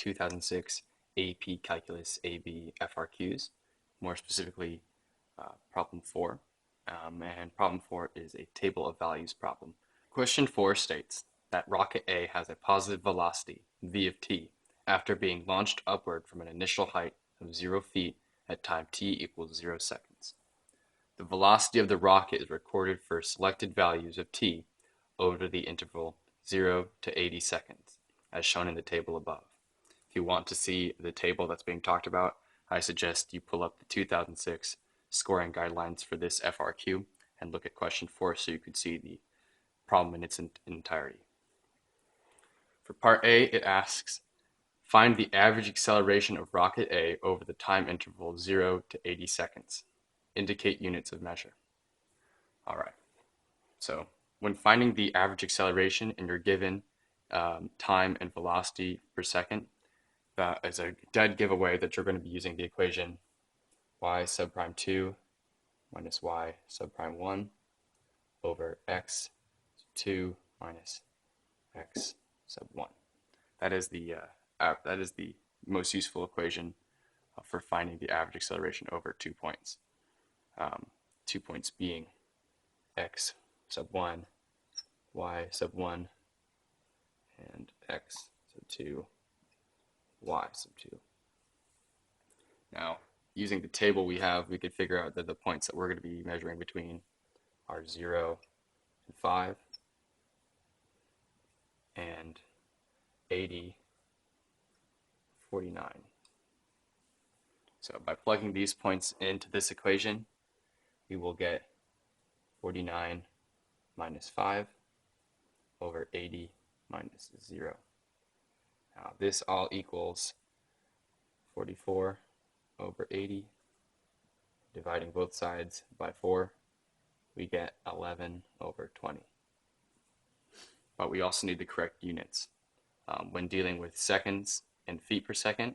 2006 AP Calculus AB FRQs, more specifically problem 4. And problem 4 is a table of values problem. Question 4 states that rocket A has a positive velocity, v of t, after being launched upward from an initial height of 0 feet at time t equals 0 seconds. The velocity of the rocket is recorded for selected values of t over the interval 0 to 80 seconds, as shown in the table above. If you want to see the table that's being talked about, I suggest you pull up the 2006 scoring guidelines for this FRQ and look at question 4 so you could see the problem in its entirety. For part A, it asks, find the average acceleration of rocket A over the time interval 0 to 80 seconds. Indicate units of measure. All right, so when finding the average acceleration and you're given time and velocity per second, that is a dead giveaway that you're going to be using the equation y subprime 2 minus y subprime 1 over x 2 minus x sub 1. That is the most useful equation for finding the average acceleration over 2 points. 2 points being x sub 1, y sub 1, and x sub 2, y sub 2. Now, using the table we have, we could figure out that the points that we're going to be measuring between are 0 and 5, and 80, 49. So by plugging these points into this equation, we will get 49 minus 5 over 80 minus 0. Now this all equals 44 over 80. Dividing both sides by 4, we get 11 over 20. But we also need the correct units. When dealing with seconds and feet per second,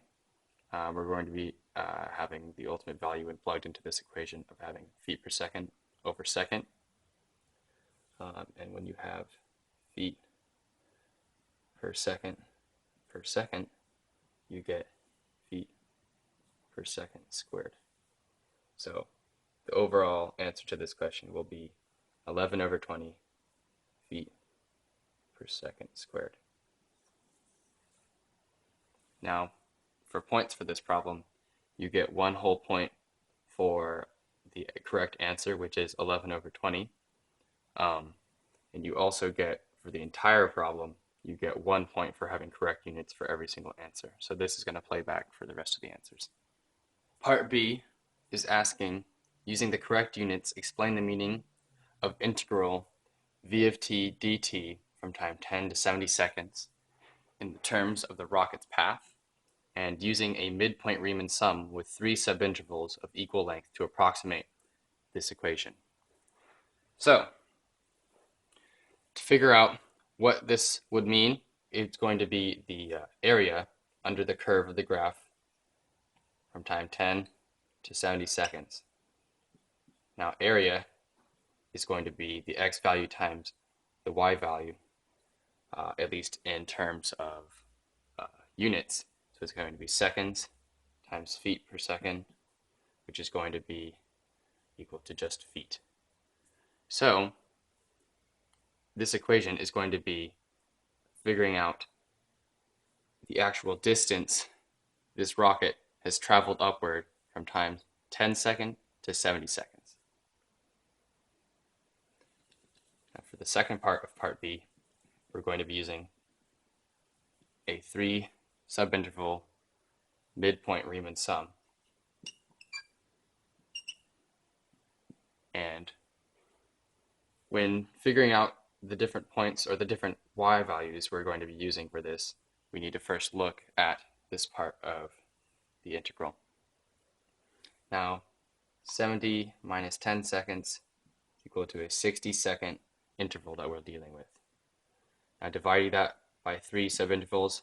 we're going to be having the ultimate value when plugged into this equation of having feet per second over second. And when you have feet per second, you get feet per second squared. So the overall answer to this question will be 11 over 20 feet per second squared. Now, for points for this problem, you get 1 whole point for the correct answer, which is 11 over 20. And you also get, for the entire problem, you get 1 point for having correct units for every single answer. So this is going to play back for the rest of the answers. Part B is asking, using the correct units, explain the meaning of integral v of t dt from time 10 to 70 seconds in the terms of the rocket's path, and using a midpoint Riemann sum with 3 subintervals of equal length to approximate this equation. So, to figure out what this would mean, it's going to be the area under the curve of the graph from time 10 to 70 seconds. Now, area is going to be the x value times the y value, at least in terms of units. So it's going to be seconds times feet per second, which is going to be equal to just feet. So this equation is going to be figuring out the actual distance this rocket has traveled upward from time 10 seconds to 70 seconds. Now for the second part of part B, we're going to be using a 3 subinterval midpoint Riemann sum. And when figuring out the different points or the different y values we're going to be using for this, we need to first look at this part of the integral. Now, 70 minus 10 seconds is equal to a 60-second interval that we're dealing with. Now, dividing that by 3 subintervals,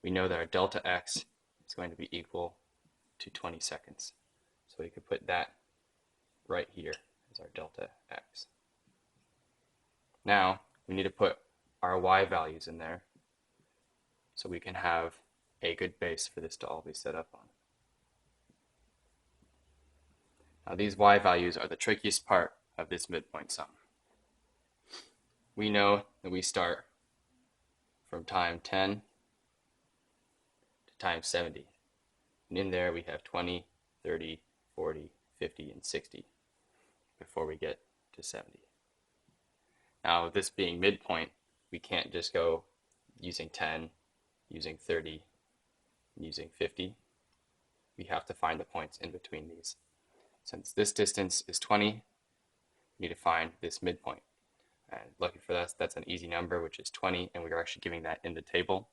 we know that our delta x is going to be equal to 20 seconds. So we could put that right here as our delta x. Now, we need to put our y values in there so we can have a good base for this to all be set up on. Now these y values are the trickiest part of this midpoint sum. We know that we start from time 10 to time 70. And in there we have 20, 30, 40, 50, and 60 before we get to 70. Now this being midpoint, we can't just go using 10, using 30, using 50. We have to find the points in between these. Since this distance is 20, we need to find this midpoint. And lucky for us, that's an easy number, which is 20, and we are actually giving that in the table.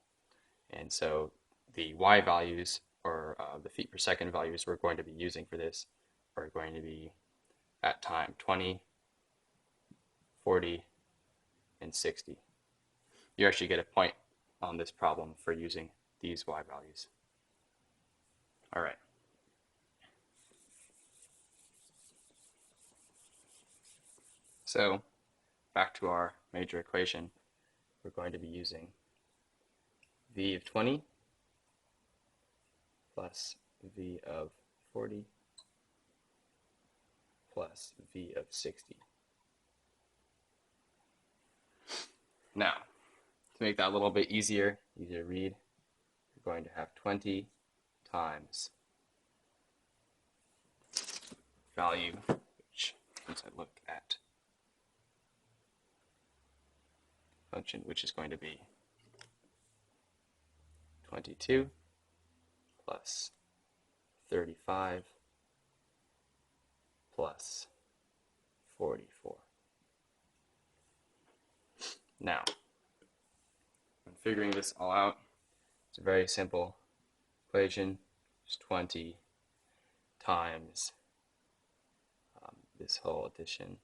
And so the y values, or the feet per second values we're going to be using for this, are going to be at time 20, 40, and 60. You actually get a point on this problem for using these y values. All right. So back to our major equation, we're going to be using v of 20 plus v of 40 plus v of 60. Now, to make that a little bit easier to read, we're going to have 20 times value, which once I look at function, which is going to be 22 plus 35 plus 44. Now, when figuring this all out, it's a very simple equation. It's 20 times this whole addition,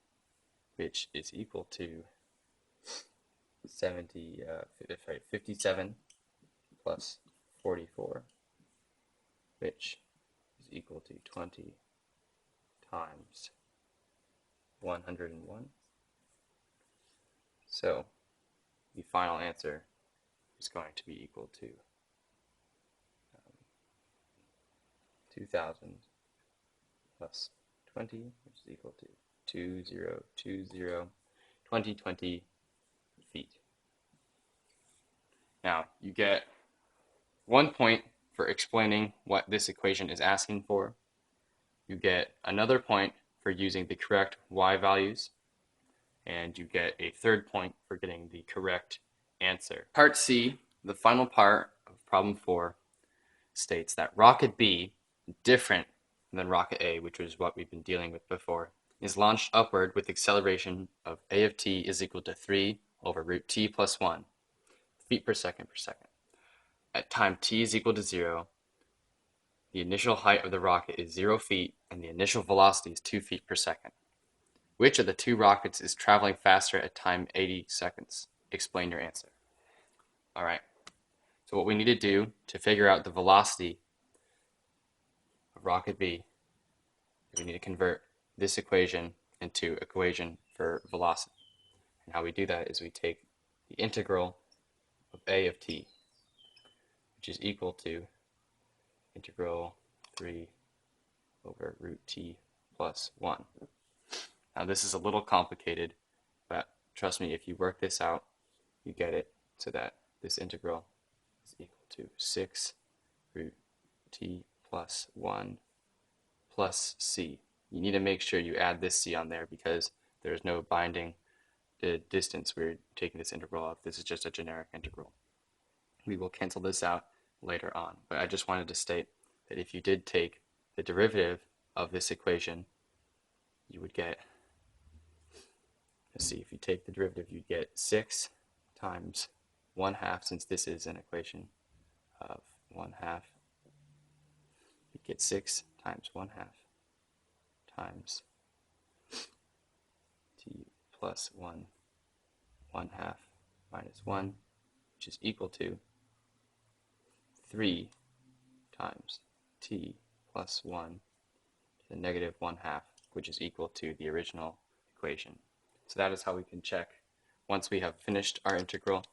which is equal to 57 plus 44, which is equal to 20 times 101. So the final answer is going to be equal to 2,000 plus 20, which is equal to 2020 feet. Now, you get 1 point for explaining what this equation is asking for. You get another point for using the correct y values, and you get a third point for getting the correct answer. Part C, the final part of problem 4, states that rocket B, different than rocket A, which was what we've been dealing with before, is launched upward with acceleration of a of t is equal to 3 over root t plus 1 feet per second. At time t is equal to 0, the initial height of the rocket is 0 feet and the initial velocity is 2 feet per second. Which of the two rockets is traveling faster at time 80 seconds? Explain your answer. All right, so what we need to do to figure out the velocity of rocket B, we need to convert this equation into equation for velocity. And how we do that is we take the integral of a of t, which is equal to integral 3 over root t plus 1. Now this is a little complicated, but trust me, if you work this out, you get it so that this integral is equal to 6 root t plus 1 plus c. You need to make sure you add this c on there because there's no binding distance we're taking this integral of. This is just a generic integral. We will cancel this out later on, but I just wanted to state that if you did take the derivative of this equation, you would get, let's see, if you take the derivative, you'd get 6 times 1/2, since this is an equation of 1/2. You'd get 6 times 1/2 times t plus 1 1/2 minus 1, which is equal to 3 times t plus 1 to the negative 1/2, which is equal to the original equation. So that is how we can check, once we have finished our integral,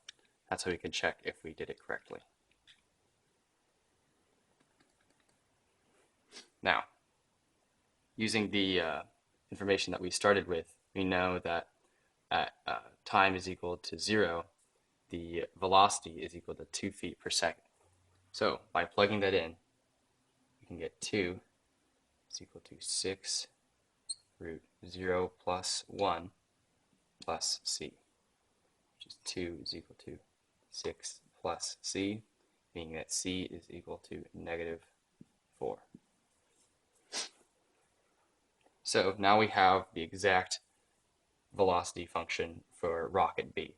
that's how we can check if we did it correctly. Now, using the information that we started with, we know that at time is equal to 0, the velocity is equal to 2 feet per second. So by plugging that in, we can get 2 is equal to 6 root 0 plus 1 plus c, which is 2 is equal to 6 plus c, meaning that c is equal to -4. So now we have the exact velocity function for rocket B,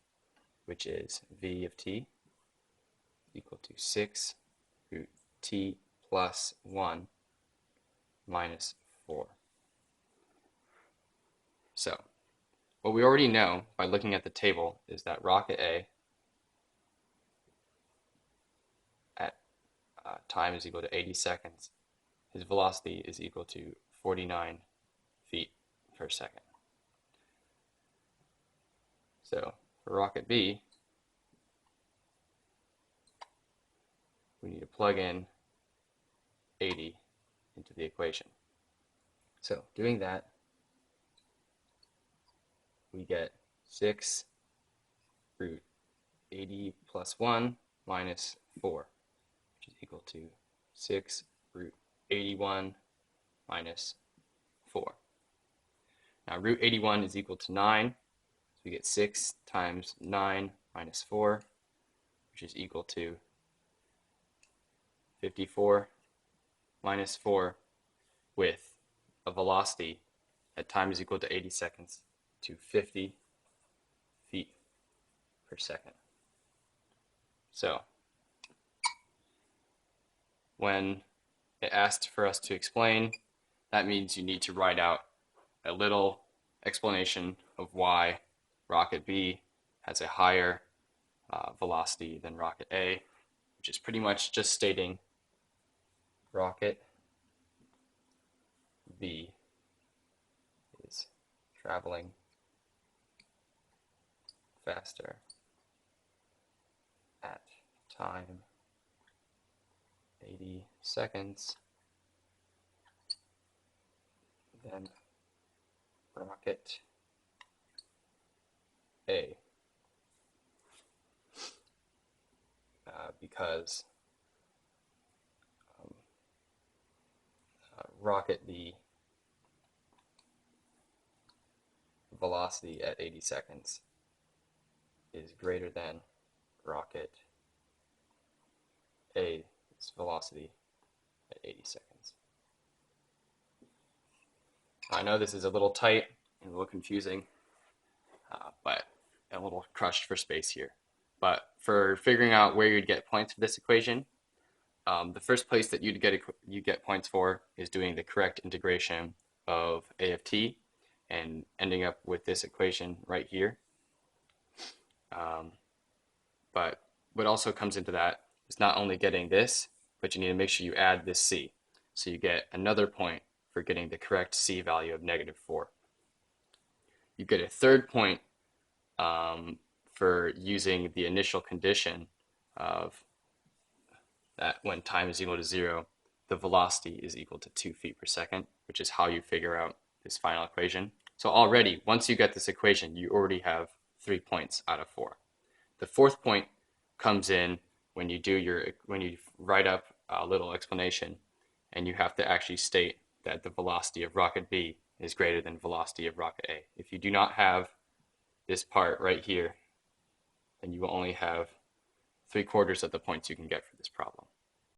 which is v of t equal to 6 root t plus 1 minus 4. So what we already know by looking at the table is that rocket A at time is equal to 80 seconds, his velocity is equal to 49 feet per second. So for rocket B, we need to plug in 80 into the equation. So doing that, we get 6 root 80 plus 1 minus 4, which is equal to 6 root 81 minus 4. Now root 81 is equal to 9, so we get 6 times 9 minus 4, which is equal to 54 minus 4, with a velocity at time is equal to 80 seconds to 50 feet per second. So when it asked for us to explain, that means you need to write out a little explanation of why rocket B has a higher velocity than rocket A, which is pretty much just stating rocket B is traveling faster at time 80 seconds than rocket A, because rocket B velocity at 80 seconds is greater than rocket A's velocity at 80 seconds. I know this is a little tight and a little confusing, but a little crushed for space here. But for figuring out where you'd get points for this equation, the first place that you get points for is doing the correct integration of A of t and ending up with this equation right here. But what also comes into that is not only getting this, but you need to make sure you add this c. So you get another point for getting the correct c value of -4. You get a third point for using the initial condition of that when time is equal to 0, the velocity is equal to 2 feet per second, which is how you figure out this final equation. So already, once you get this equation, you already have 3 points out of 4. The fourth point comes in when you write up a little explanation, and you have to actually state that the velocity of rocket B is greater than velocity of rocket A. If you do not have this part right here, then you will only have 3/4 of the points you can get for this problem.